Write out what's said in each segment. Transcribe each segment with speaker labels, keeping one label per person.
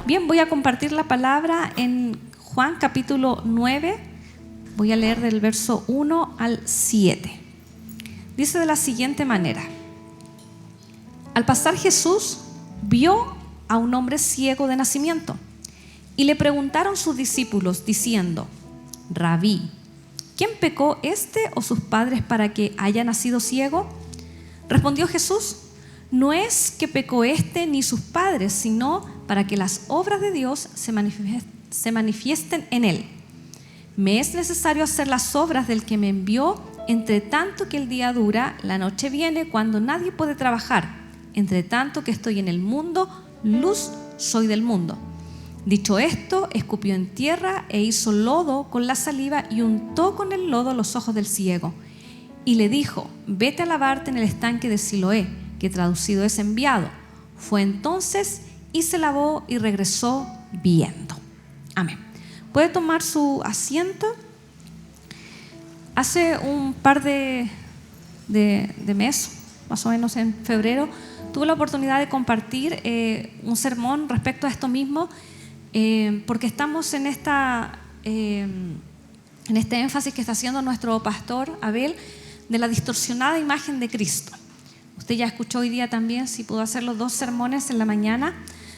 Speaker 1: Bien, voy a compartir la palabra en Juan capítulo 9. Voy a leer del verso 1 al 7. Dice de la siguiente manera: Al pasar Jesús vio a un hombre ciego de nacimiento y le preguntaron sus discípulos diciendo: Rabí, ¿quién pecó, este o sus padres, para que haya nacido ciego? Respondió Jesús: No es que pecó este ni sus padres, sino para que las obras de Dios se manifiesten en él. Me es necesario hacer las obras del que me envió, entre tanto que el día dura, la noche viene cuando nadie puede trabajar. Entre tanto que estoy en el mundo, luz soy del mundo. Dicho esto, escupió en tierra e hizo lodo con la saliva y untó con el lodo los ojos del ciego. Y le dijo: Vete a lavarte en el estanque de Siloé, que traducido es enviado. Fue entonces y se lavó y regresó viendo. Amén. ¿Puede tomar su asiento? Hace un par de meses, más o menos en febrero, tuve la oportunidad de compartir un sermón respecto a esto mismo, porque estamos en este énfasis que está haciendo nuestro pastor Abel de la distorsionada imagen de Cristo. Usted ya escuchó hoy día también, si pudo hacer los 2 sermones en la mañana,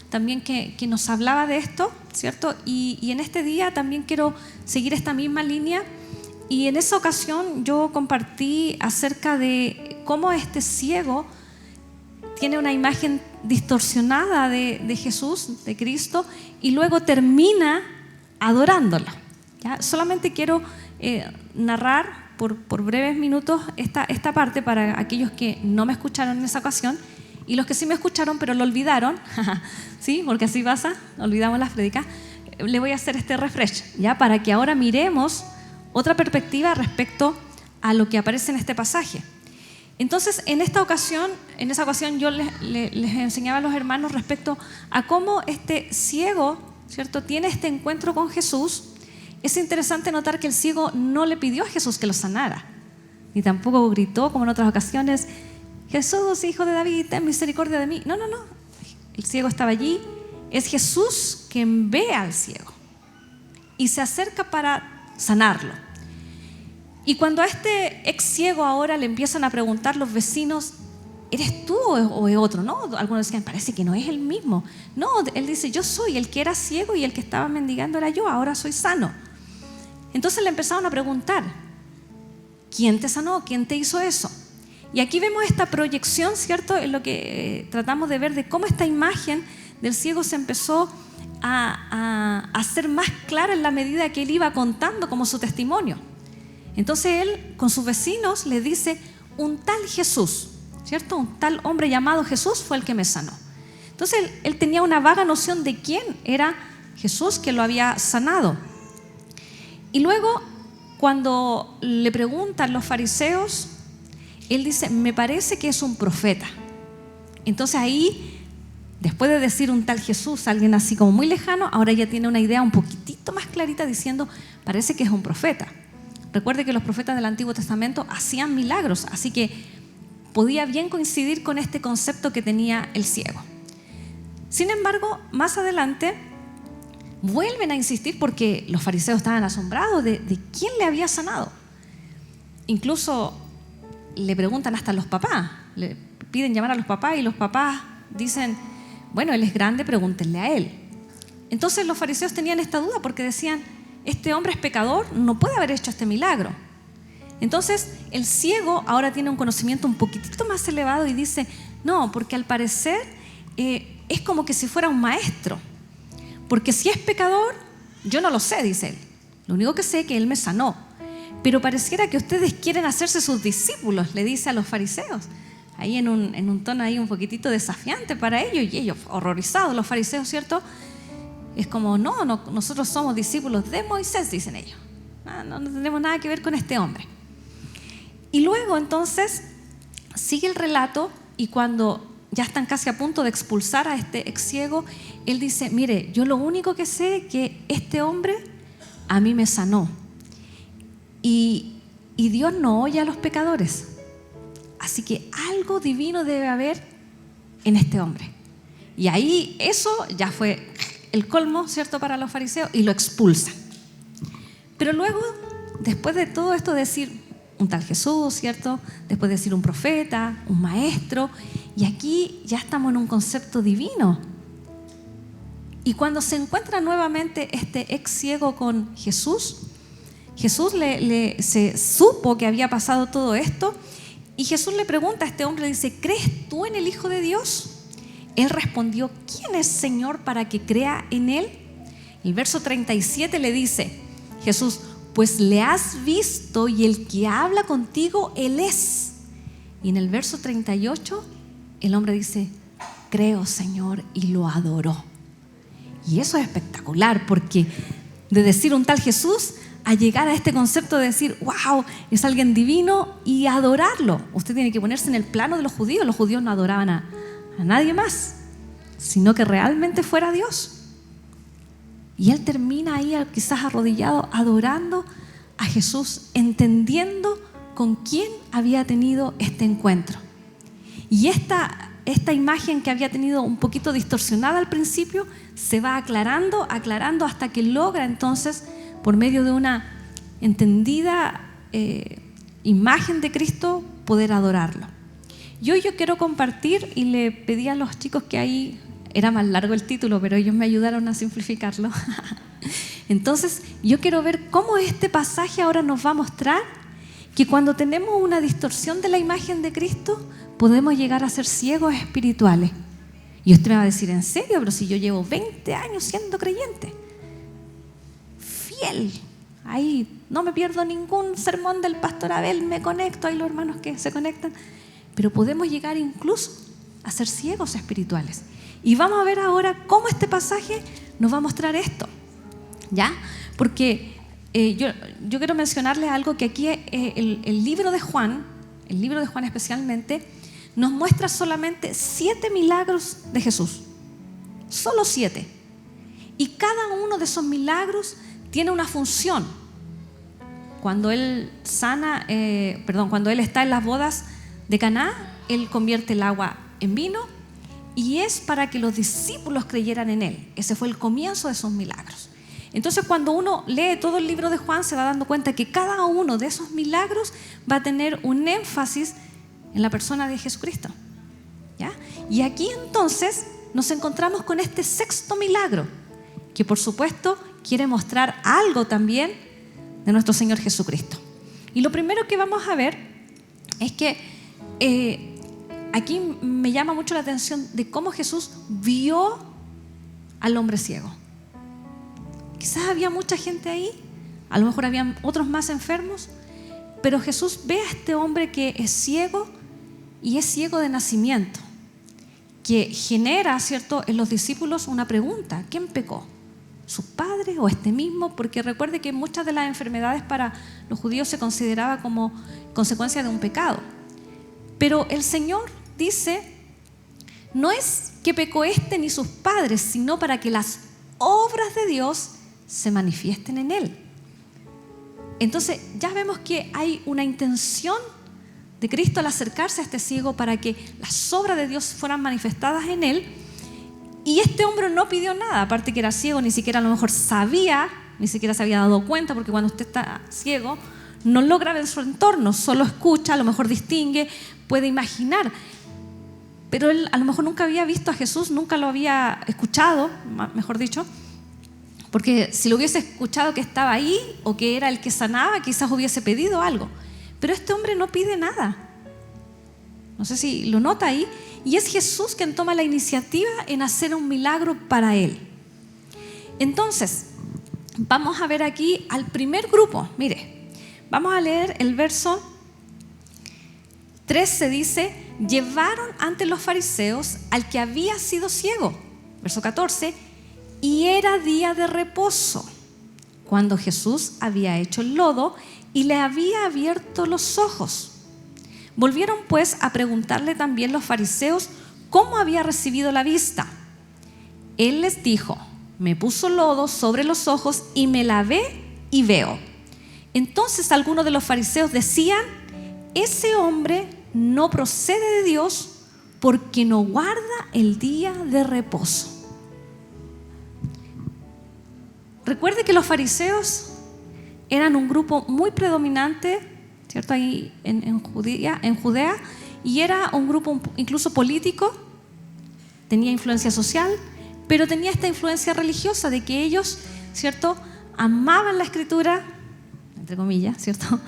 Speaker 1: también que nos hablaba de esto, ¿cierto? Y en este día también quiero seguir esta misma línea. Y en esa ocasión yo compartí acerca de cómo este ciego tiene una imagen distorsionada de Jesús, de Cristo, y luego termina adorándolo, ¿ya? Solamente quiero narrar por breves minutos esta parte para aquellos que no me escucharon en esa ocasión, y los que sí me escucharon pero lo olvidaron, ¿sí? Porque así pasa, olvidamos las prédicas. Le voy a hacer este refresh, ¿ya? Para que ahora miremos otra perspectiva respecto a lo que aparece en este pasaje. Entonces, en esa ocasión yo les enseñaba a los hermanos respecto a cómo este ciego, ¿cierto?, tiene este encuentro con Jesús. Es interesante notar que el ciego no le pidió a Jesús que lo sanara, ni tampoco gritó como en otras ocasiones: Jesús, hijo de David, ten misericordia de mí. No. El ciego estaba allí. Es Jesús quien ve al ciego y se acerca para sanarlo. Y cuando a este ex ciego ahora le empiezan a preguntar los vecinos: ¿eres tú o es otro? No, algunos decían: parece que no es el mismo. No, él dice: yo soy el que era ciego y el que estaba mendigando era yo, ahora soy sano. Entonces le empezaron a preguntar: ¿quién te sanó? ¿Quién te hizo eso? Y aquí vemos esta proyección, ¿cierto?, en lo que tratamos de ver de cómo esta imagen del ciego se empezó a hacer más clara en la medida que él iba contando como su testimonio. Entonces él con sus vecinos le dice: un tal Jesús, ¿cierto?, un tal hombre llamado Jesús fue el que me sanó. Entonces él tenía una vaga noción de quién era Jesús que lo había sanado. Y luego, cuando le preguntan los fariseos, él dice: me parece que es un profeta. Entonces ahí, después de decir un tal Jesús, alguien así como muy lejano, ahora ya tiene una idea un poquitito más clarita diciendo: parece que es un profeta. Recuerde que los profetas del Antiguo Testamento hacían milagros, así que podía bien coincidir con este concepto que tenía el ciego. Sin embargo, más adelante vuelven a insistir porque los fariseos estaban asombrados de quién le había sanado. Incluso le preguntan hasta a los papás, le piden llamar a los papás y los papás dicen: bueno, él es grande, pregúntenle a él. Entonces los fariseos tenían esta duda porque decían: este hombre es pecador, no puede haber hecho este milagro. Entonces el ciego ahora tiene un conocimiento un poquitito más elevado y dice: no, porque al parecer es como que si fuera un maestro, porque si es pecador, yo no lo sé, dice él. Lo único que sé es que él me sanó, pero pareciera que ustedes quieren hacerse sus discípulos, le dice a los fariseos, ahí en un tono ahí un poquitito desafiante para ellos, y ellos horrorizados, los fariseos, ¿cierto? Es como: no, nosotros somos discípulos de Moisés, dicen ellos. No tenemos nada que ver con este hombre. Y luego entonces sigue el relato, y cuando ya están casi a punto de expulsar a este ex ciego, él dice: mire, yo lo único que sé es que este hombre a mí me sanó, y Dios no oye a los pecadores, así que algo divino debe haber en este hombre. Y ahí eso ya fue el colmo, ¿cierto?, para los fariseos, y lo expulsan. Pero luego, después de todo esto, decir un tal Jesús, ¿cierto?, después de decir un profeta, un maestro, y aquí ya estamos en un concepto divino. Y cuando se encuentra nuevamente este ex ciego con Jesús, Jesús se supo que había pasado todo esto, y Jesús le pregunta a este hombre, dice: ¿crees tú en el Hijo de Dios? Él respondió: ¿quién es, Señor, para que crea en Él? El verso 37 le dice Jesús: pues le has visto y el que habla contigo, Él es. Y en el verso 38 el hombre dice: creo, Señor, y lo adoró. Y eso es espectacular, porque de decir un tal Jesús a llegar a este concepto de decir: wow, es alguien divino, y adorarlo. Usted tiene que ponerse en el plano de los judíos. Los judíos no adoraban a nadie más, sino que realmente fuera Dios. Y él termina ahí quizás arrodillado, adorando a Jesús, entendiendo con quién había tenido este encuentro. Y esta imagen que había tenido un poquito distorsionada al principio se va aclarando hasta que logra entonces, por medio de una entendida imagen de Cristo, poder adorarlo. Y hoy yo quiero compartir, y le pedí a los chicos que ahí, era más largo el título, pero ellos me ayudaron a simplificarlo. Entonces yo quiero ver cómo este pasaje ahora nos va a mostrar que cuando tenemos una distorsión de la imagen de Cristo, podemos llegar a ser ciegos espirituales. Y usted me va a decir: ¿en serio? Pero si yo llevo 20 años siendo creyente, fiel, ahí no me pierdo ningún sermón del pastor Abel, me conecto, hay los hermanos que se conectan, pero podemos llegar incluso a ser ciegos espirituales. Y vamos a ver ahora cómo este pasaje nos va a mostrar esto, ¿ya? Porque yo quiero mencionarles algo, que aquí el libro de Juan especialmente, nos muestra solamente 7 milagros de Jesús, solo 7. Y cada uno de esos milagros tiene una función. Cuando él cuando él está en las bodas de Caná, él convierte el agua en vino, y es para que los discípulos creyeran en él. Ese fue el comienzo de esos milagros. Entonces, cuando uno lee todo el libro de Juan, se va dando cuenta que cada uno de esos milagros va a tener un énfasis en la persona de Jesucristo, ¿ya? Y aquí entonces nos encontramos con este 6º milagro, que por supuesto quiere mostrar algo también de nuestro Señor Jesucristo. Y lo primero que vamos a ver es que aquí me llama mucho la atención de cómo Jesús vio al hombre ciego. Quizás había mucha gente ahí, a lo mejor habían otros más enfermos, pero Jesús ve a este hombre que es ciego, y es ciego de nacimiento, que genera, ¿cierto?, en los discípulos una pregunta: ¿quién pecó? ¿Sus padres o este mismo? Porque recuerde que muchas de las enfermedades para los judíos se consideraba como consecuencia de un pecado. Pero el Señor dice: no es que pecó este ni sus padres, sino para que las obras de Dios se manifiesten en él. Entonces ya vemos que hay una intención de Cristo al acercarse a este ciego para que las obras de Dios fueran manifestadas en él. Y este hombre no pidió nada, aparte que era ciego, ni siquiera a lo mejor sabía, ni siquiera se había dado cuenta, porque cuando usted está ciego no logra ver su entorno, solo escucha, a lo mejor distingue, puede imaginar, pero él a lo mejor nunca había visto a Jesús, nunca lo había escuchado, mejor dicho, porque si lo hubiese escuchado que estaba ahí o que era el que sanaba, quizás hubiese pedido algo. Pero este hombre no pide nada. No sé si lo nota ahí. Y es Jesús quien toma la iniciativa en hacer un milagro para él. Entonces, vamos a ver aquí al primer grupo. Mire, vamos a leer el verso 13. Dice: llevaron ante los fariseos al que había sido ciego. Verso 14. Y era día de reposo, cuando Jesús había hecho el lodo y le había abierto los ojos. Volvieron pues a preguntarle también los fariseos cómo había recibido la vista. Él les dijo: me puso lodo sobre los ojos y me lavé y veo. Entonces algunos de los fariseos decían: ese hombre no procede de Dios, porque no guarda el día de reposo. recuerde que los fariseos eran un grupo muy predominante, ¿cierto? Ahí en Judea, y era un grupo incluso político, tenía influencia social, pero tenía esta influencia religiosa de que ellos, ¿cierto?, amaban la Escritura, entre comillas, ¿cierto?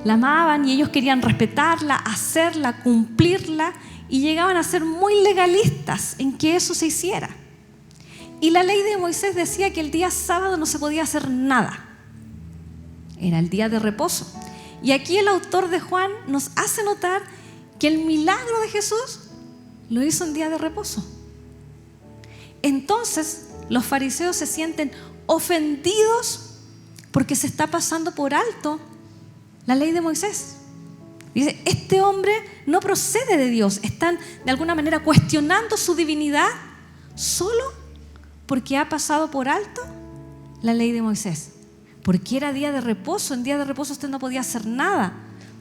Speaker 1: La amaban y ellos querían respetarla, hacerla, cumplirla, y llegaban a ser muy legalistas en que eso se hiciera. Y la ley de Moisés decía que el día sábado no se podía hacer nada. Era el día de reposo. Y aquí el autor de Juan nos hace notar que el milagro de Jesús lo hizo en día de reposo. Entonces los fariseos se sienten ofendidos porque se está pasando por alto la ley de Moisés. Dice, este hombre no procede de Dios. Están de alguna manera cuestionando su divinidad solo porque ha pasado por alto la ley de Moisés. Porque era día de reposo. En día de reposo usted no podía hacer nada.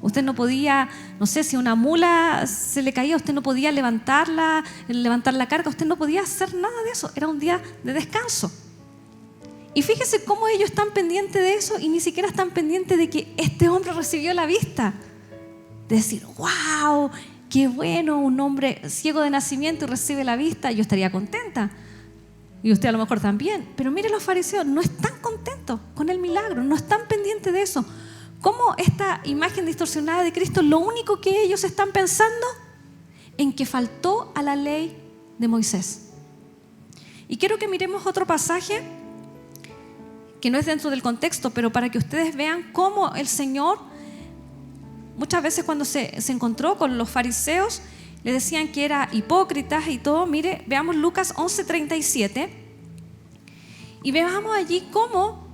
Speaker 1: Usted no podía, no sé, si una mula se le caía, usted no podía levantar la carga, usted no podía hacer nada de eso. Era un día de descanso. Y fíjese cómo ellos están pendientes de eso y ni siquiera están pendientes de que este hombre recibió la vista. De decir, wow, qué bueno, un hombre ciego de nacimiento y recibe la vista, yo estaría contenta. Y usted a lo mejor también. Pero mire, los fariseos no están contentos con el milagro, no están pendientes de eso. ¿Cómo esta imagen distorsionada de Cristo, lo único que ellos están pensando en que faltó a la ley de Moisés? Y quiero que miremos otro pasaje que no es dentro del contexto, pero para que ustedes vean cómo el Señor muchas veces cuando se encontró con los fariseos le decían que eran hipócritas y todo. Mire, veamos Lucas 11:37 y veamos allí cómo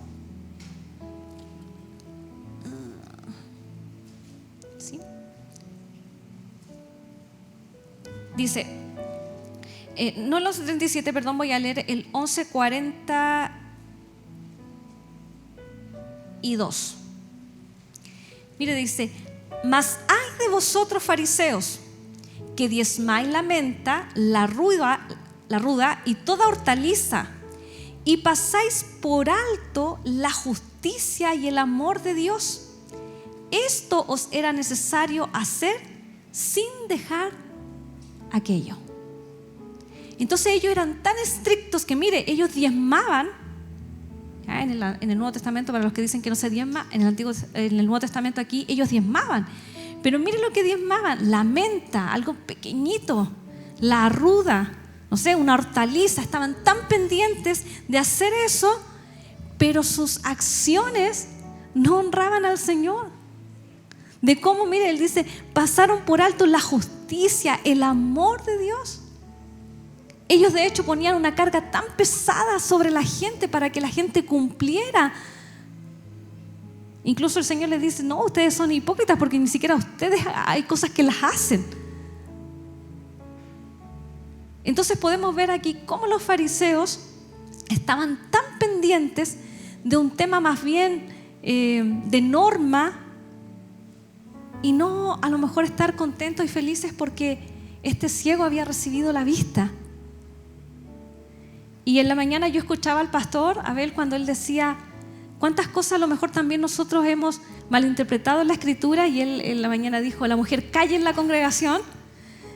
Speaker 1: ¿sí? Dice, no el 11:37, perdón, voy a leer el 11:42. Mire, dice, mas ay de vosotros fariseos, que diezmáis la menta, la ruda y toda hortaliza, y pasáis por alto la justicia y el amor de Dios. Esto os era necesario hacer sin dejar aquello. Entonces ellos eran tan estrictos que, mire, ellos diezmaban. En el Nuevo Testamento, para los que dicen que no se diezma, en el Nuevo Testamento aquí ellos diezmaban. Pero mire lo que diezmaban: la menta, algo pequeñito, la ruda, no sé, una hortaliza. Estaban tan pendientes de hacer eso, pero sus acciones no honraban al Señor. De cómo, mire, él dice, pasaron por alto la justicia, el amor de Dios. Ellos de hecho ponían una carga tan pesada sobre la gente para que la gente cumpliera. Incluso el Señor les dice, no, ustedes son hipócritas porque ni siquiera ustedes hay cosas que las hacen. Entonces podemos ver aquí cómo los fariseos estaban tan pendientes de un tema más bien de norma y no a lo mejor estar contentos y felices porque este ciego había recibido la vista. Y en la mañana yo escuchaba al pastor Abel cuando él decía cuántas cosas a lo mejor también nosotros hemos malinterpretado en la Escritura, y él en la mañana dijo, la mujer calle en la congregación,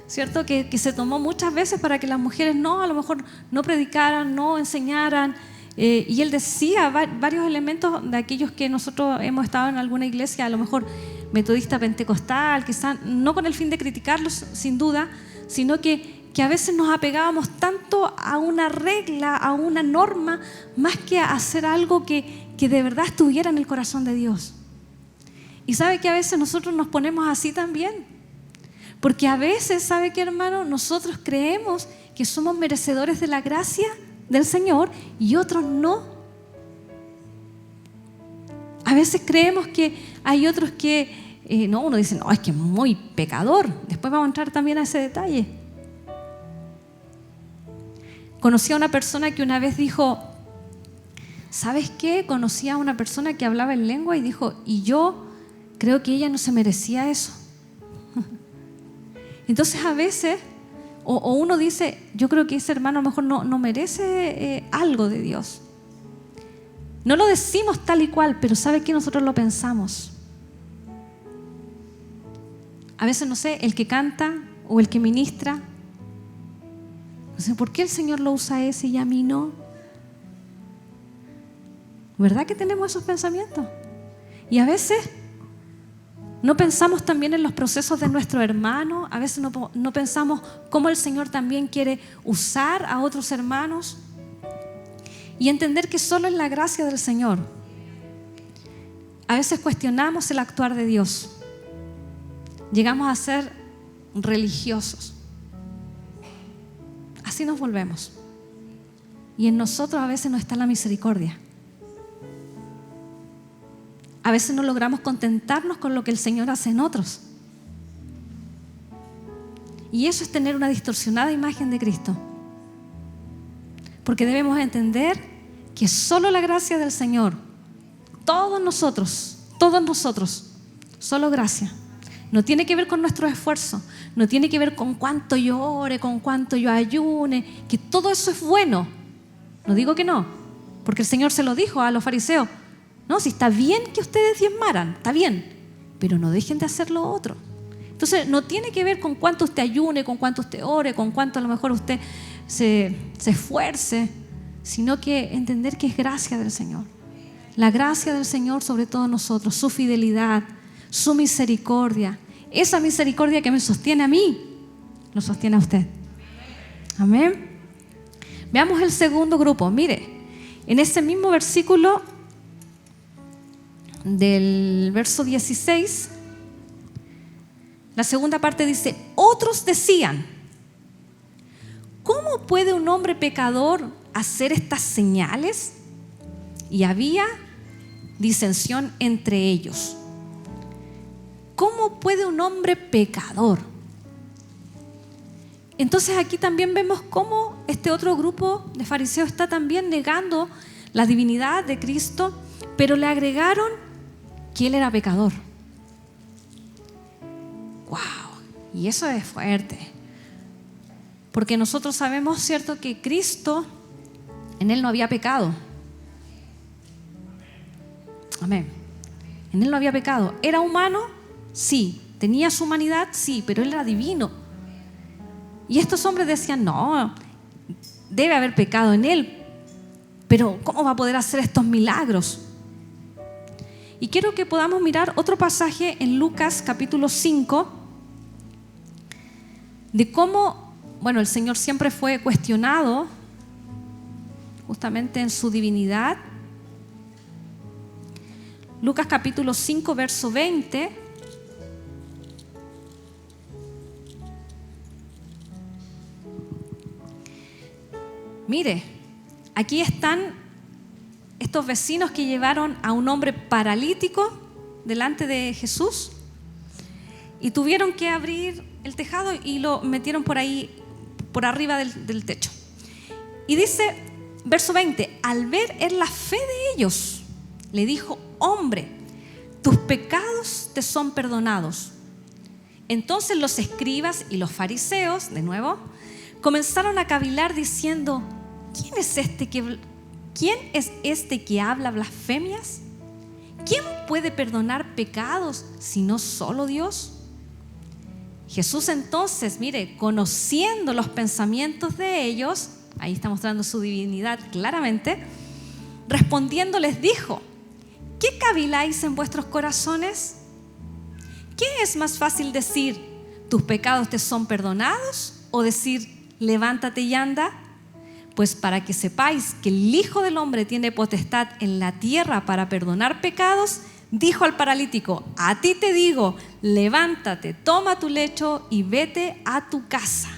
Speaker 1: ¿cierto? Que se tomó muchas veces para que las mujeres a lo mejor no predicaran, no enseñaran, y él decía varios elementos de aquellos que nosotros hemos estado en alguna iglesia, a lo mejor metodista pentecostal, quizás no con el fin de criticarlos sin duda, sino que a veces nos apegábamos tanto a una regla, a una norma, más que a hacer algo que de verdad estuviera en el corazón de Dios. Y sabe que a veces nosotros nos ponemos así también, porque a veces, ¿sabe qué, hermano? Nosotros creemos que somos merecedores de la gracia del Señor y otros no. A veces creemos que hay otros que uno dice, no, es que es muy pecador. Después vamos a entrar también a ese detalle. Conocí a una persona que una vez dijo, ¿sabes qué? Conocí a una persona que hablaba en lengua y dijo, y yo creo que ella no se merecía eso. Entonces a veces, o uno dice, yo creo que ese hermano a lo mejor no merece algo de Dios. No lo decimos tal y cual, pero ¿sabe qué? Nosotros lo pensamos. A veces, no sé, el que canta o el que ministra. No sé, ¿por qué el Señor lo usa a ese y a mí no? ¿Verdad que tenemos esos pensamientos? Y a veces no pensamos también en los procesos de nuestro hermano. A veces no pensamos cómo el Señor también quiere usar a otros hermanos. Y entender que solo es la gracia del Señor. A veces cuestionamos el actuar de Dios. Llegamos a ser religiosos. Así nos volvemos. Y en nosotros a veces no está la misericordia. A veces no logramos contentarnos con lo que el Señor hace en otros. Y eso es tener una distorsionada imagen de Cristo. Porque debemos entender que solo la gracia del Señor, todos nosotros, solo gracia. No tiene que ver con nuestro esfuerzo, no tiene que ver con cuánto yo ore, con cuánto yo ayune, que todo eso es bueno. No digo que no, porque el Señor se lo dijo a los fariseos. No, si está bien que ustedes diezmaran, está bien, pero no dejen de hacer lo otro. Entonces, no tiene que ver con cuánto usted ayune, con cuánto usted ore, con cuánto a lo mejor usted se esfuerce, sino que entender que es gracia del Señor. La gracia del Señor sobre todos nosotros, su fidelidad, su misericordia, esa misericordia que me sostiene a mí, lo sostiene a usted. Amén. Veamos el segundo grupo. Mire, en ese mismo versículo del verso 16, la segunda parte dice: otros decían, ¿cómo puede un hombre pecador hacer estas señales? Y había disensión entre ellos. ¿Cómo puede un hombre pecador? Entonces aquí también vemos cómo este otro grupo de fariseos está también negando la divinidad de Cristo, pero le agregaron que Él era pecador. ¡Wow! Y eso es fuerte. Porque nosotros sabemos, ¿cierto?, que Cristo, en Él no había pecado. Amén. En Él no había pecado. ¿Era humano? Sí. ¿Tenía su humanidad? Sí, pero Él era divino. Y estos hombres decían, no, debe haber pecado en Él, pero ¿cómo va a poder hacer estos milagros? Y quiero que podamos mirar otro pasaje en Lucas capítulo 5, de cómo, bueno, el Señor siempre fue cuestionado justamente en su divinidad. Lucas capítulo 5, verso 20. Mire, aquí están estos vecinos que llevaron a un hombre paralítico delante de Jesús y tuvieron que abrir el tejado y lo metieron por ahí, por arriba del techo. Y dice, verso 20, al ver en la fe de ellos, le dijo, hombre, tus pecados te son perdonados. Entonces los escribas y los fariseos, de nuevo, comenzaron a cavilar diciendo, ¿quién es este que habla blasfemias? ¿Quién puede perdonar pecados sino solo Dios? Jesús entonces, mire, conociendo los pensamientos de ellos, ahí está mostrando su divinidad claramente, respondiendo les dijo, ¿qué caviláis en vuestros corazones? ¿Qué es más fácil decir, tus pecados te son perdonados? O decir, levántate y anda. Pues para que sepáis que el Hijo del Hombre tiene potestad en la tierra para perdonar pecados, dijo al paralítico, a ti te digo, levántate, toma tu lecho y vete a tu casa.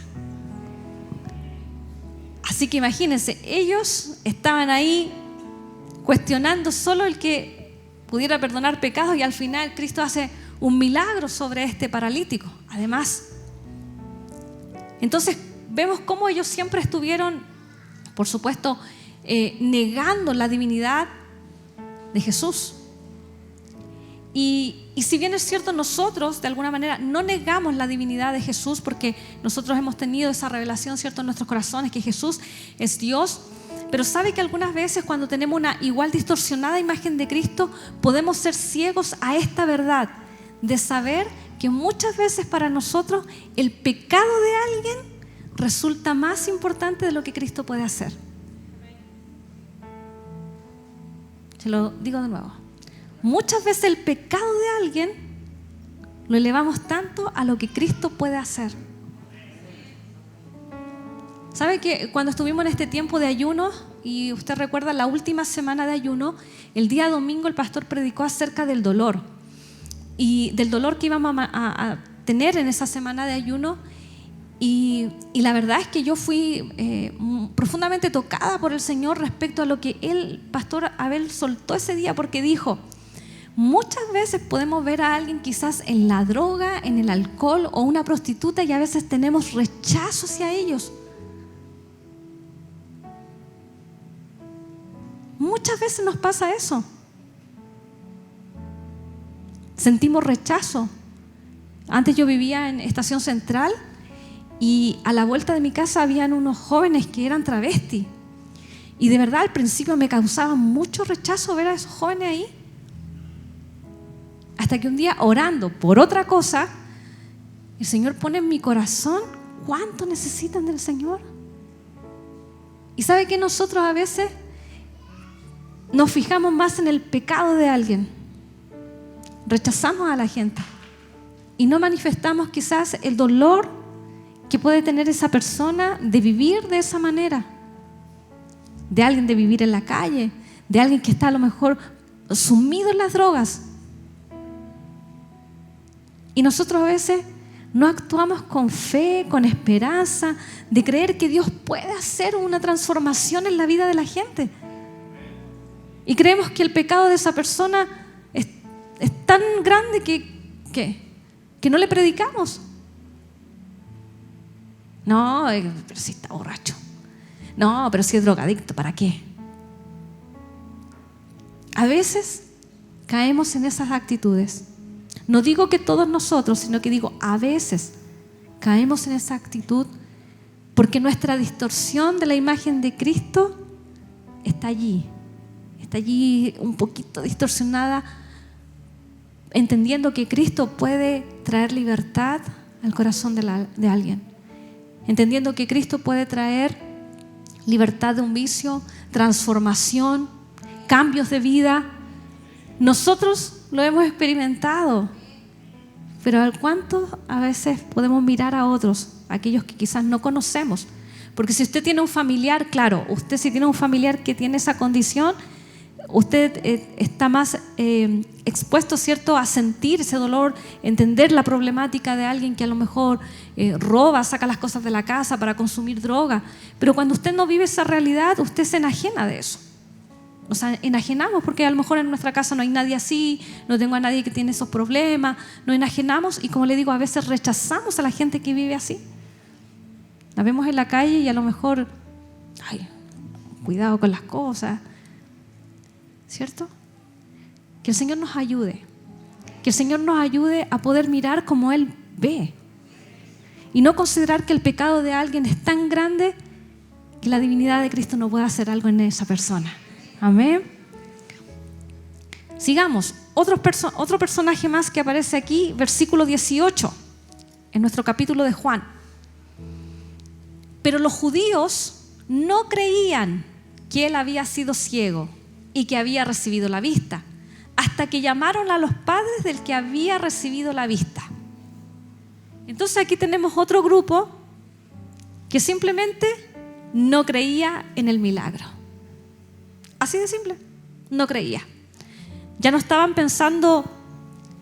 Speaker 1: Así que imagínense, ellos estaban ahí cuestionando solo el que pudiera perdonar pecados y al final Cristo hace un milagro sobre este paralítico. Además, entonces vemos cómo ellos siempre estuvieron, por supuesto, negando la divinidad de Jesús. Y si bien es cierto, nosotros de alguna manera no negamos la divinidad de Jesús, porque nosotros hemos tenido esa revelación, ¿cierto?, en nuestros corazones, que Jesús es Dios. Pero sabe que algunas veces cuando tenemos una igual distorsionada imagen de Cristo, podemos ser ciegos a esta verdad de saber que muchas veces para nosotros el pecado de alguien resulta más importante de lo que Cristo puede hacer. Se lo digo de nuevo. Muchas veces el pecado de alguien lo elevamos tanto a lo que Cristo puede hacer. ¿Sabe que cuando estuvimos en este tiempo de ayuno, y usted recuerda la última semana de ayuno, el día domingo el pastor predicó acerca del dolor y del dolor que íbamos a tener en esa semana de ayuno? Y la verdad es que yo fui profundamente tocada por el Señor respecto a lo que el pastor Abel soltó ese día, porque dijo: muchas veces podemos ver a alguien quizás en la droga, en el alcohol o una prostituta, y a veces tenemos rechazo hacia ellos. Muchas veces nos pasa eso. Sentimos rechazo. Antes yo vivía en Estación Central y a la vuelta de mi casa habían unos jóvenes que eran travestis. Y de verdad al principio me causaba mucho rechazo ver a esos jóvenes ahí. Hasta que un día, orando por otra cosa, el Señor pone en mi corazón cuánto necesitan del Señor. Y sabe que nosotros a veces nos fijamos más en el pecado de alguien, rechazamos a la gente y no manifestamos quizás el dolor que puede tener esa persona de vivir de esa manera, de alguien de vivir en la calle, de alguien que está a lo mejor sumido en las drogas. Y nosotros a veces no actuamos con fe, con esperanza, de creer que Dios puede hacer una transformación en la vida de la gente. Y creemos que el pecado de esa persona es tan grande que no le predicamos. No, pero si está borracho. No, pero si es drogadicto, ¿para qué? A veces caemos en esas actitudes. No digo que todos nosotros, sino que digo a veces caemos en esa actitud porque nuestra distorsión de la imagen de Cristo está allí un poquito distorsionada, entendiendo que Cristo puede traer libertad al corazón de alguien, entendiendo que Cristo puede traer libertad de un vicio, transformación, cambios de vida. Nosotros lo hemos experimentado, pero ¿al cuánto a veces podemos mirar a otros, aquellos que quizás no conocemos? Porque si usted tiene un familiar, claro, usted si tiene un familiar que tiene esa condición, usted está más expuesto, ¿cierto?, a sentir ese dolor, entender la problemática de alguien que a lo mejor roba, saca las cosas de la casa para consumir droga. Pero cuando usted no vive esa realidad, usted se enajena de eso. Nos enajenamos porque a lo mejor en nuestra casa no hay nadie así, no tengo a nadie que tiene esos problemas, nos enajenamos y, como le digo, a veces rechazamos a la gente que vive así. La vemos en la calle y a lo mejor, cuidado con las cosas, ¿cierto? Que el Señor nos ayude, que el Señor nos ayude a poder mirar como Él ve y no considerar que el pecado de alguien es tan grande que la divinidad de Cristo no pueda hacer algo en esa persona. Amén. Sigamos. Otro personaje más que aparece aquí, versículo 18, en nuestro capítulo de Juan. Pero los judíos no creían que él había sido ciego y que había recibido la vista, hasta que llamaron a los padres del que había recibido la vista. Entonces aquí tenemos otro grupo que simplemente no creía en el milagro. Así de simple, no creía. Ya no estaban pensando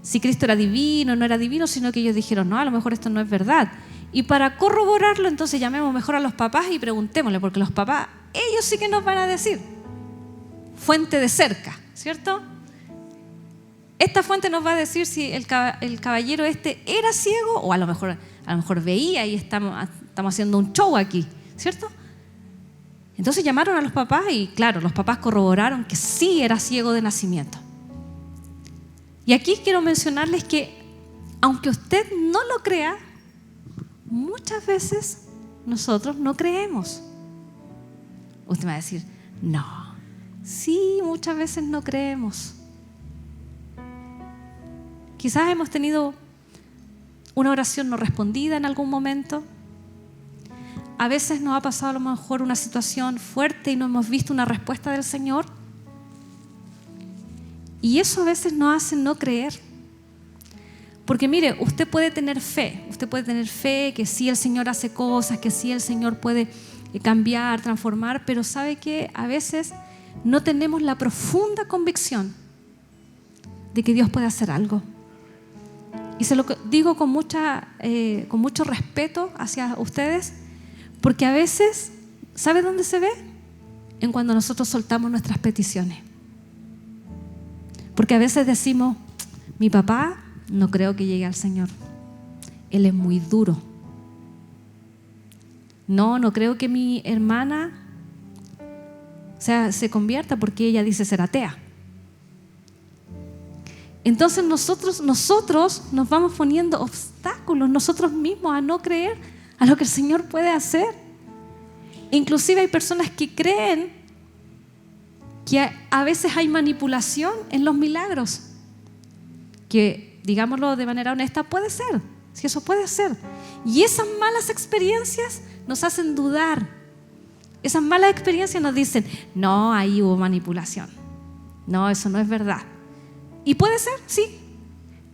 Speaker 1: si Cristo era divino o no era divino, sino que ellos dijeron, no, a lo mejor esto no es verdad. Y para corroborarlo, entonces llamemos mejor a los papás y preguntémosle, porque los papás, ellos sí que nos van a decir. Fuente de cerca, ¿cierto? Esta fuente nos va a decir si el caballero este era ciego o a lo mejor veía y estamos haciendo un show aquí, ¿cierto? Entonces llamaron a los papás y claro, los papás corroboraron que sí era ciego de nacimiento. Y aquí quiero mencionarles que, aunque usted no lo crea, muchas veces nosotros no creemos. Usted me va a decir, no, sí, muchas veces no creemos. Quizás hemos tenido una oración no respondida en algún momento. A veces nos ha pasado a lo mejor una situación fuerte y no hemos visto una respuesta del Señor. Y eso a veces nos hace no creer. Porque mire, usted puede tener fe que sí el Señor hace cosas, que sí el Señor puede cambiar, transformar, pero sabe que a veces no tenemos la profunda convicción de que Dios puede hacer algo. Y se lo digo con mucho respeto hacia ustedes, porque a veces, ¿sabe dónde se ve? En cuando nosotros soltamos nuestras peticiones. Porque a veces decimos, mi papá no creo que llegue al Señor. Él es muy duro. No creo que mi hermana se convierta porque ella dice ser atea. Entonces nosotros nos vamos poniendo obstáculos nosotros mismos a no creer a lo que el Señor puede hacer. Inclusive hay personas que creen que a veces hay manipulación en los milagros, que, digámoslo de manera honesta, puede ser, si eso puede ser. Y esas malas experiencias nos hacen dudar. Esas malas experiencias nos dicen, no, ahí hubo manipulación. No, eso no es verdad. Y puede ser, sí.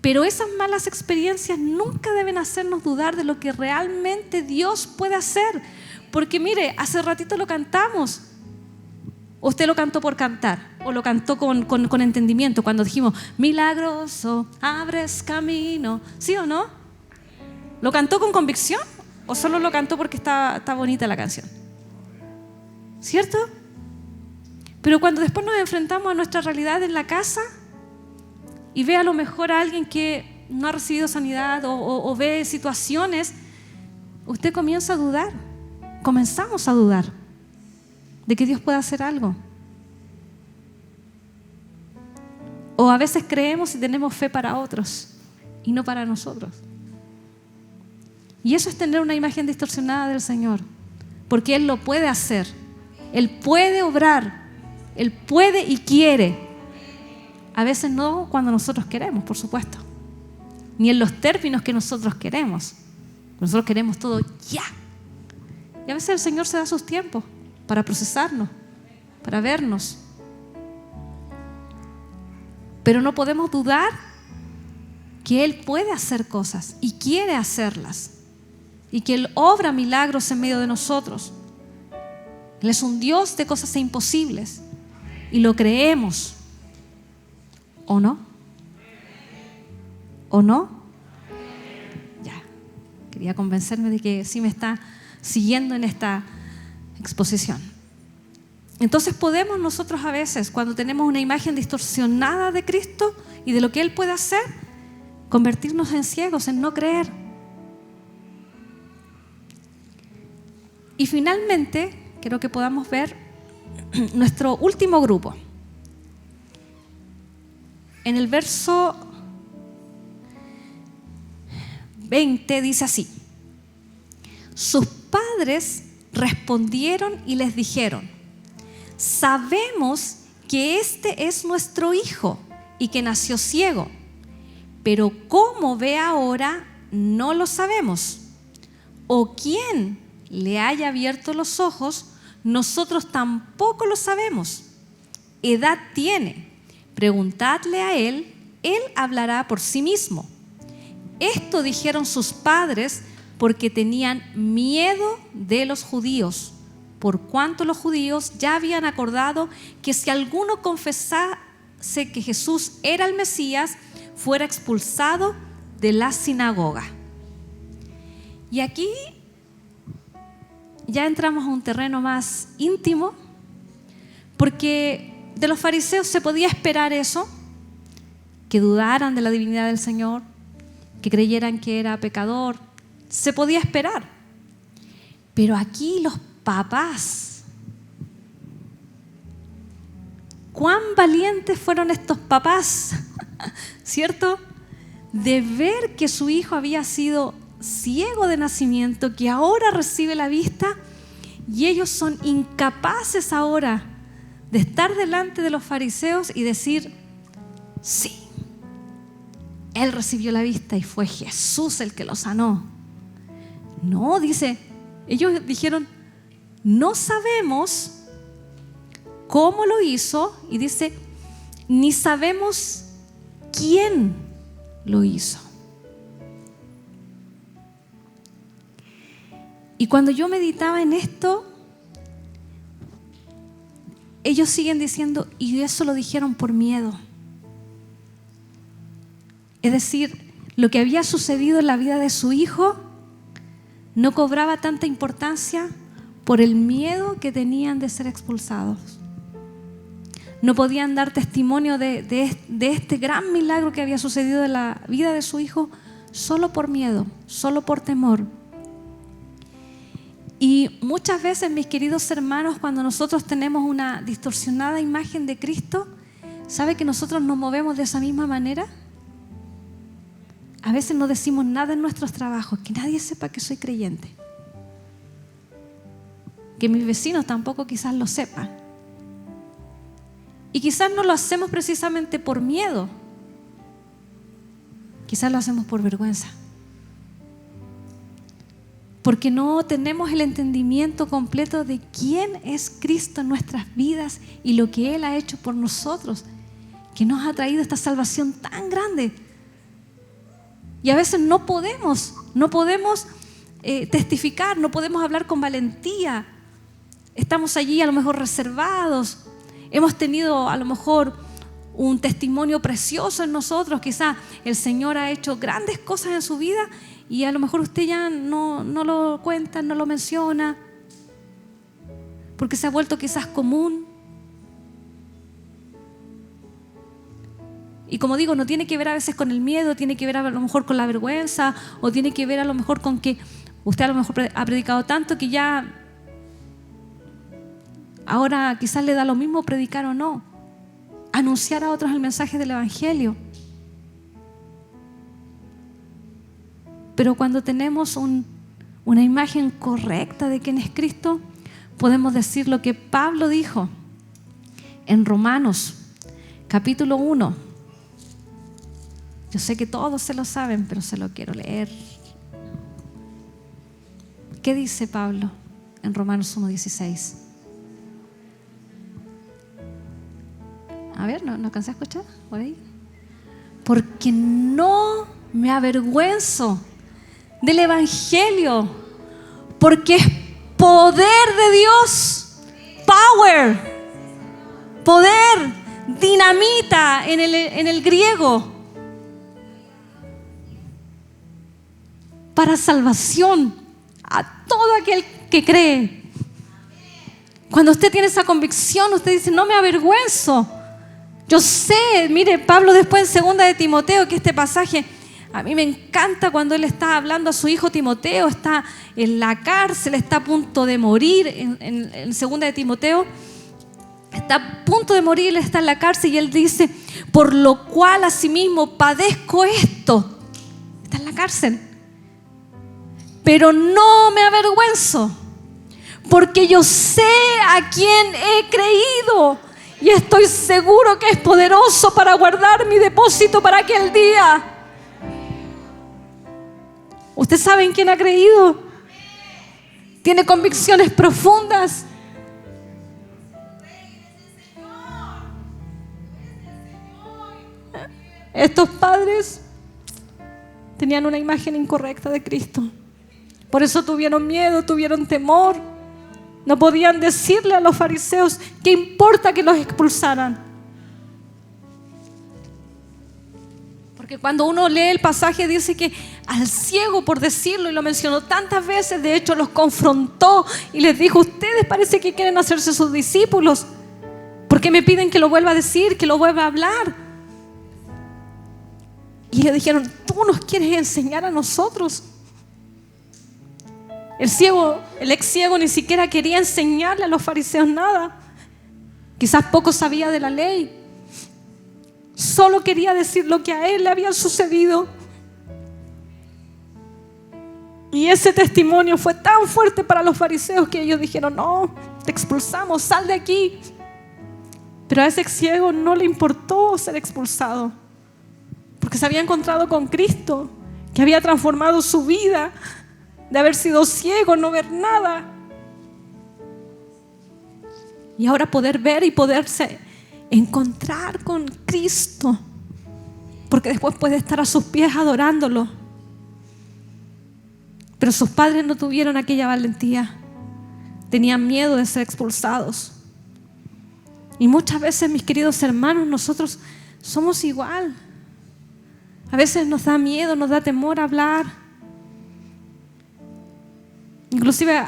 Speaker 1: Pero esas malas experiencias nunca deben hacernos dudar de lo que realmente Dios puede hacer. Porque mire, hace ratito lo cantamos. Usted lo cantó por cantar, o lo cantó con entendimiento cuando dijimos, milagroso, abres camino. ¿Sí o no? ¿Lo cantó con convicción o solo lo cantó porque está bonita la canción? ¿Cierto? Pero cuando después nos enfrentamos a nuestra realidad en la casa y ve a lo mejor a alguien que no ha recibido sanidad o ve situaciones, usted comienza a dudar. Comenzamos a dudar de que Dios pueda hacer algo. O a veces creemos y tenemos fe para otros y no para nosotros. Y eso es tener una imagen distorsionada del Señor, porque Él lo puede hacer. Él puede obrar. Él puede y quiere. A veces no cuando nosotros queremos, por supuesto, ni en los términos que nosotros queremos. Nosotros queremos todo ya. Y a veces el Señor se da sus tiempos para procesarnos, para vernos. Pero no podemos dudar que Él puede hacer cosas y quiere hacerlas, y que Él obra milagros en medio de nosotros. Él es un Dios de cosas imposibles y lo creemos. ¿O no? ¿O no? Ya, quería convencerme de que sí me está siguiendo en esta exposición. Entonces podemos nosotros a veces, cuando tenemos una imagen distorsionada de Cristo y de lo que Él puede hacer, convertirnos en ciegos, en no creer. Y finalmente, quiero que podamos ver nuestro último grupo. En el verso 20 dice así: sus padres respondieron y les dijeron, sabemos que este es nuestro hijo y que nació ciego, pero cómo ve ahora no lo sabemos. O quién le haya abierto los ojos, nosotros tampoco lo sabemos. Edad tiene, preguntadle a él hablará por sí mismo. Esto dijeron sus padres porque tenían miedo de los judíos, por cuanto los judíos ya habían acordado que si alguno confesase que Jesús era el Mesías, fuera expulsado de la sinagoga. Y aquí ya entramos a un terreno más íntimo, porque de los fariseos se podía esperar eso, que dudaran de la divinidad del Señor, que creyeran que era pecador, se podía esperar. Pero aquí los papás, ¿cuán valientes fueron estos papás? ¿cierto? De ver que su hijo había sido ciego de nacimiento, que ahora recibe la vista, y ellos son incapaces ahora de estar delante de los fariseos y decir: sí, él recibió la vista y fue Jesús el que lo sanó. No, dice, ellos dijeron: no sabemos cómo lo hizo, y dice, ni sabemos quién lo hizo. Y cuando yo meditaba en esto, ellos siguen diciendo, y eso lo dijeron por miedo. Es decir, lo que había sucedido en la vida de su hijo no cobraba tanta importancia por el miedo que tenían de ser expulsados. No podían dar testimonio de este gran milagro que había sucedido en la vida de su hijo solo por miedo, solo por temor. Y muchas veces, mis queridos hermanos, cuando nosotros tenemos una distorsionada imagen de Cristo, ¿sabe que nosotros nos movemos de esa misma manera? A veces no decimos nada en nuestros trabajos, que nadie sepa que soy creyente. Que mis vecinos tampoco quizás lo sepan. Y quizás no lo hacemos precisamente por miedo. Quizás lo hacemos por vergüenza. Porque no tenemos el entendimiento completo de quién es Cristo en nuestras vidas y lo que Él ha hecho por nosotros, que nos ha traído esta salvación tan grande. Y a veces no podemos testificar, no podemos hablar con valentía. Estamos allí a lo mejor reservados. Hemos tenido a lo mejor un testimonio precioso en nosotros. Quizá el Señor ha hecho grandes cosas en su vida y a lo mejor usted ya no lo cuenta, no lo menciona, porque se ha vuelto quizás común. Y como digo, no tiene que ver a veces con el miedo, tiene que ver a lo mejor con la vergüenza, o tiene que ver a lo mejor con que usted a lo mejor ha predicado tanto que ya ahora quizás le da lo mismo predicar o no, anunciar a otros el mensaje del Evangelio. Pero cuando tenemos una imagen correcta de quién es Cristo, podemos decir lo que Pablo dijo en Romanos capítulo 1. Yo sé que todos se lo saben, pero se lo quiero leer. ¿Qué dice Pablo en Romanos 1:16? A ver, ¿no alcancé a escuchar por ahí? Porque no me avergüenzo del Evangelio, porque es poder de Dios, poder, dinamita en el griego, para salvación a todo aquel que cree. Cuando usted tiene esa convicción, usted dice: no me avergüenzo. Yo sé, mire, Pablo después en 2 de Timoteo, que este pasaje a mí me encanta, cuando él está hablando a su hijo Timoteo, está en la cárcel, está a punto de morir, en 2 de Timoteo, está a punto de morir, él está en la cárcel y él dice: por lo cual asimismo padezco esto. Está en la cárcel. Pero no me avergüenzo, porque yo sé a quién he creído y estoy seguro que es poderoso para guardar mi depósito para aquel día. ¿Usted sabe en quién ha creído? ¿Tiene convicciones profundas? Estos padres tenían una imagen incorrecta de Cristo. Por eso tuvieron miedo, tuvieron temor. No podían decirle a los fariseos: ¿qué importa que los expulsaran? Porque cuando uno lee el pasaje dice que al ciego, por decirlo, y lo mencionó tantas veces, de hecho los confrontó y les dijo: ustedes parece que quieren hacerse sus discípulos, ¿por qué me piden que lo vuelva a decir, que lo vuelva a hablar? Y ellos dijeron: tú nos quieres enseñar a nosotros. El ex ciego ni siquiera quería enseñarle a los fariseos nada. Quizás poco sabía de la ley. Solo quería decir lo que a él le había sucedido. Y ese testimonio fue tan fuerte para los fariseos que ellos dijeron: no, te expulsamos, sal de aquí. Pero a ese ciego no le importó ser expulsado, porque se había encontrado con Cristo, que había transformado su vida de haber sido ciego, no ver nada, y ahora poder ver y poderse encontrar con Cristo, porque después puede estar a sus pies adorándolo. Pero sus padres no tuvieron aquella valentía, tenían miedo de ser expulsados. Y muchas veces, mis queridos hermanos, nosotros somos igual. A veces nos da miedo, nos da temor hablar. Inclusive,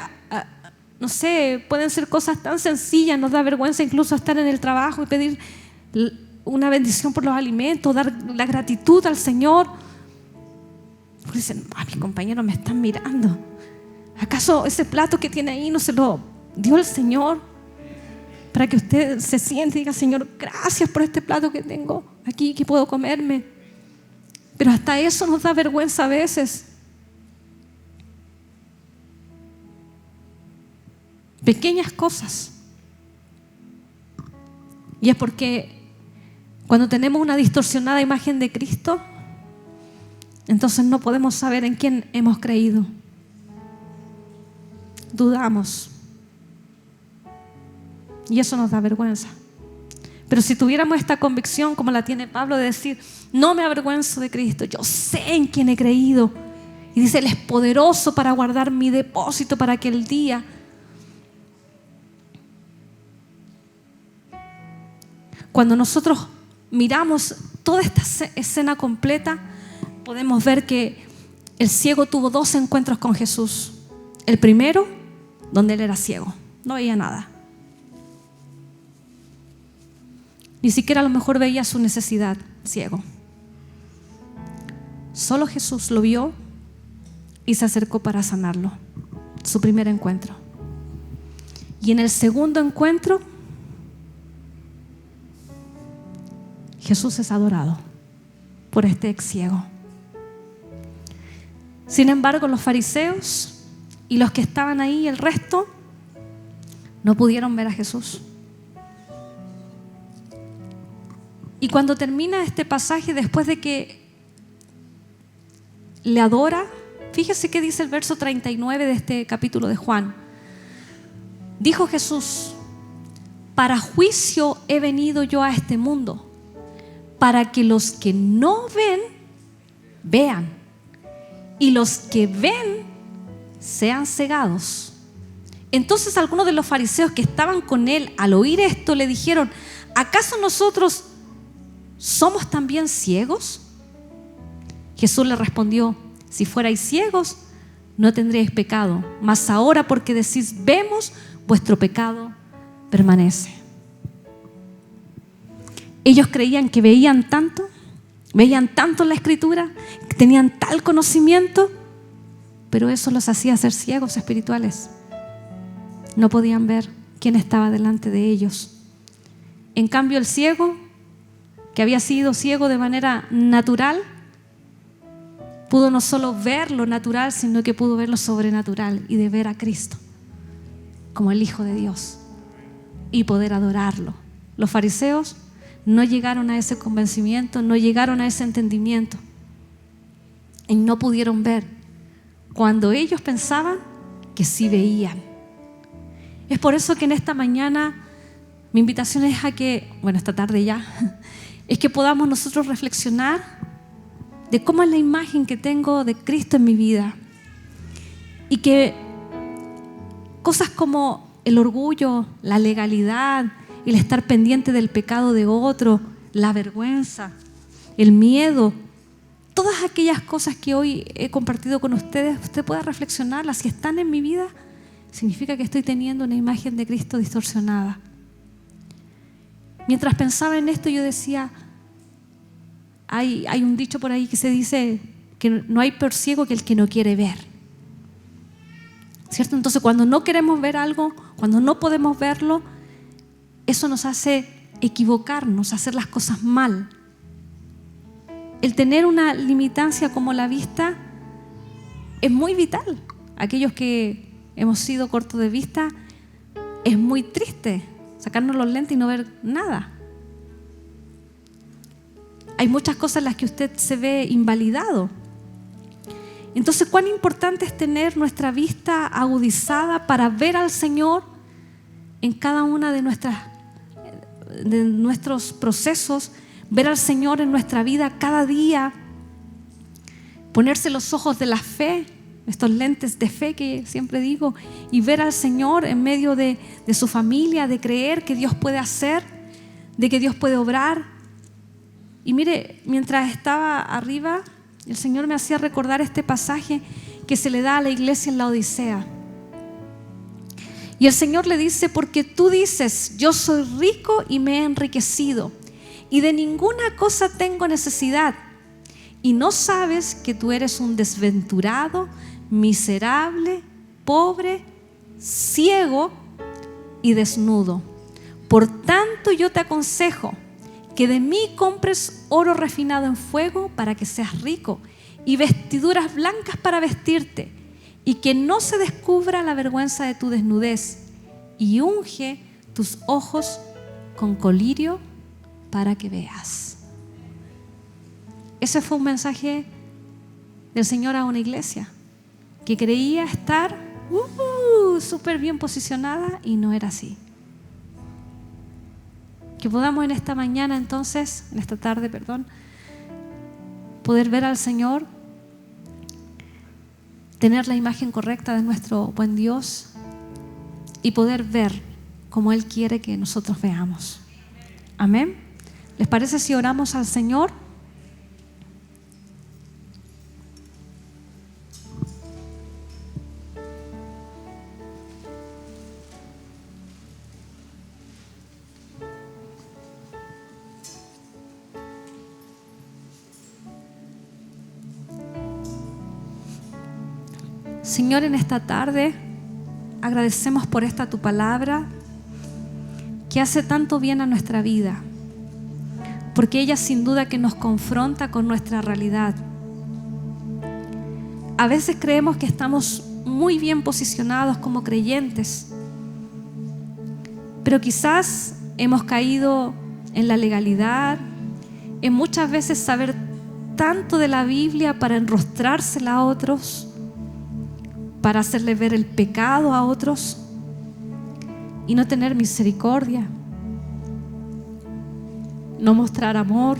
Speaker 1: no sé, pueden ser cosas tan sencillas. Nos da vergüenza incluso estar en el trabajo y pedir una bendición por los alimentos, dar la gratitud al Señor. Porque dicen: mis compañeros me están mirando. ¿Acaso ese plato que tiene ahí no se lo dio el Señor? Para que usted se siente y diga: Señor, gracias por este plato que tengo aquí, que puedo comerme. Pero hasta eso nos da vergüenza a veces. Pequeñas cosas. Y es porque cuando tenemos una distorsionada imagen de Cristo, entonces no podemos saber en quién hemos creído. Dudamos. Y eso nos da vergüenza. Pero si tuviéramos esta convicción como la tiene Pablo, de decir: no me avergüenzo de Cristo, yo sé en quién he creído. Y dice: Él es poderoso para guardar mi depósito para aquel día. Cuando nosotros miramos toda esta escena completa, podemos ver que el ciego tuvo 2 encuentros con Jesús. El primero, donde él era ciego, no veía nada. Ni siquiera a lo mejor veía su necesidad, ciego. Solo Jesús lo vio y se acercó para sanarlo. Su primer encuentro. Y en el segundo encuentro, Jesús es adorado por este ex ciego. Sin embargo, los fariseos y los que estaban ahí, el resto, no pudieron ver a Jesús. Y cuando termina este pasaje, después de que le adora, fíjese qué dice el verso 39 de este capítulo de Juan. Dijo Jesús: para juicio he venido yo a este mundo, para que los que no ven, vean, y los que ven, sean cegados. Entonces algunos de los fariseos que estaban con él, al oír esto, le dijeron: ¿acaso nosotros somos también ciegos? Jesús le respondió: si fuerais ciegos, no tendríais pecado, mas ahora porque decís vemos, vuestro pecado permanece. Ellos creían que veían tanto la Escritura, que tenían tal conocimiento, pero eso los hacía ser ciegos espirituales. No podían ver quién estaba delante de ellos. En cambio, el ciego, que había sido ciego de manera natural, pudo no solo ver lo natural, sino que pudo ver lo sobrenatural y de ver a Cristo como el Hijo de Dios y poder adorarlo. Los fariseos no llegaron a ese convencimiento, no llegaron a ese entendimiento y no pudieron ver cuando ellos pensaban que sí veían. Es por eso que en esta mañana mi invitación es a que, esta tarde ya, es que podamos nosotros reflexionar de cómo es la imagen que tengo de Cristo en mi vida, y que cosas como el orgullo, la legalidad, el estar pendiente del pecado de otro, la vergüenza, el miedo, todas aquellas cosas que hoy he compartido con ustedes, usted pueda reflexionarlas. Si están en mi vida, significa que estoy teniendo una imagen de Cristo distorsionada. Mientras pensaba en esto, yo decía, hay un dicho por ahí que se dice que no hay peor ciego que el que no quiere ver, ¿cierto? Entonces, cuando no queremos ver algo, cuando no podemos verlo, eso nos hace equivocarnos, hacer las cosas mal. el tener una limitancia como la vista es muy vital. Aquellos que hemos sido cortos de vista, es muy triste sacarnos los lentes y no ver nada. Hay muchas cosas en las que usted se ve invalidado. Entonces, ¿cuán importante es tener nuestra vista agudizada para ver al Señor en cada una de nuestros procesos, ver al Señor en nuestra vida cada día, ponerse los ojos de la fe, estos lentes de fe que siempre digo, y ver al Señor en medio de su familia, de creer que Dios puede hacer, de que Dios puede obrar? Y mire, mientras estaba arriba, el Señor me hacía recordar este pasaje que se le da a la iglesia en la Odisea. Y el Señor le dice: porque tú dices, yo soy rico y me he enriquecido, y de ninguna cosa tengo necesidad, y no sabes que tú eres un desventurado, miserable, pobre, ciego y desnudo. Por tanto, yo te aconsejo que de mí compres oro refinado en fuego para que seas rico, y vestiduras blancas para vestirte, y que no se descubra la vergüenza de tu desnudez, y unge tus ojos con colirio para que veas. Ese fue un mensaje del Señor a una iglesia que creía estar súper bien posicionada, y no era así. Que podamos en esta mañana entonces, en esta tarde, poder ver al Señor, tener la imagen correcta de nuestro buen Dios y poder ver como Él quiere que nosotros veamos. Amén. ¿Les parece si oramos al Señor? Señor, en esta tarde agradecemos por esta tu palabra que hace tanto bien a nuestra vida, porque ella sin duda que nos confronta con nuestra realidad. A veces creemos que estamos muy bien posicionados como creyentes, pero quizás hemos caído en la legalidad, en muchas veces saber tanto de la Biblia para enrostrársela a otros, para hacerle ver el pecado a otros y no tener misericordia, no mostrar amor.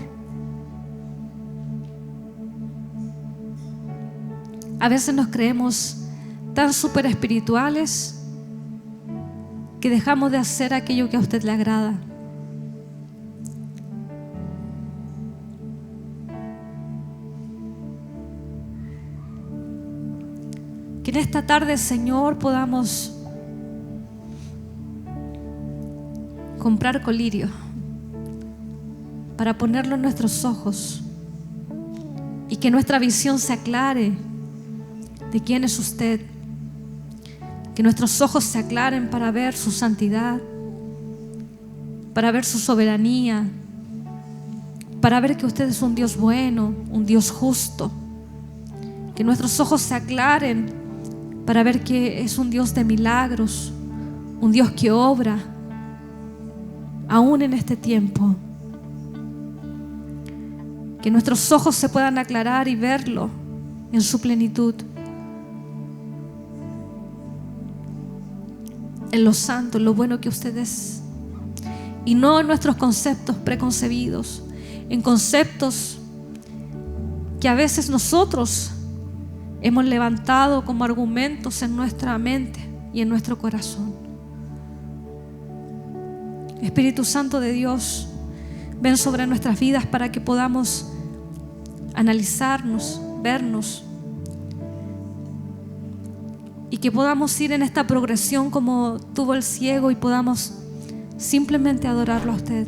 Speaker 1: A veces nos creemos tan súper espirituales que dejamos de hacer aquello que a usted le agrada. Que en esta tarde, Señor, podamos comprar colirio para ponerlo en nuestros ojos y que nuestra visión se aclare de quién es usted. Que nuestros ojos se aclaren para ver su santidad, para ver su soberanía, para ver que usted es un Dios bueno, un Dios justo. Que nuestros ojos se aclaren para ver que es un Dios de milagros, un Dios que obra aún en este tiempo. Que nuestros ojos se puedan aclarar y verlo en su plenitud, en lo santo, en lo bueno que usted es, y no en nuestros conceptos preconcebidos, en conceptos que a veces nosotros hemos levantado como argumentos en nuestra mente y en nuestro corazón. Espíritu Santo de Dios, ven sobre nuestras vidas para que podamos analizarnos, vernos, y que podamos ir en esta progresión como tuvo el ciego y podamos simplemente adorarlo a usted.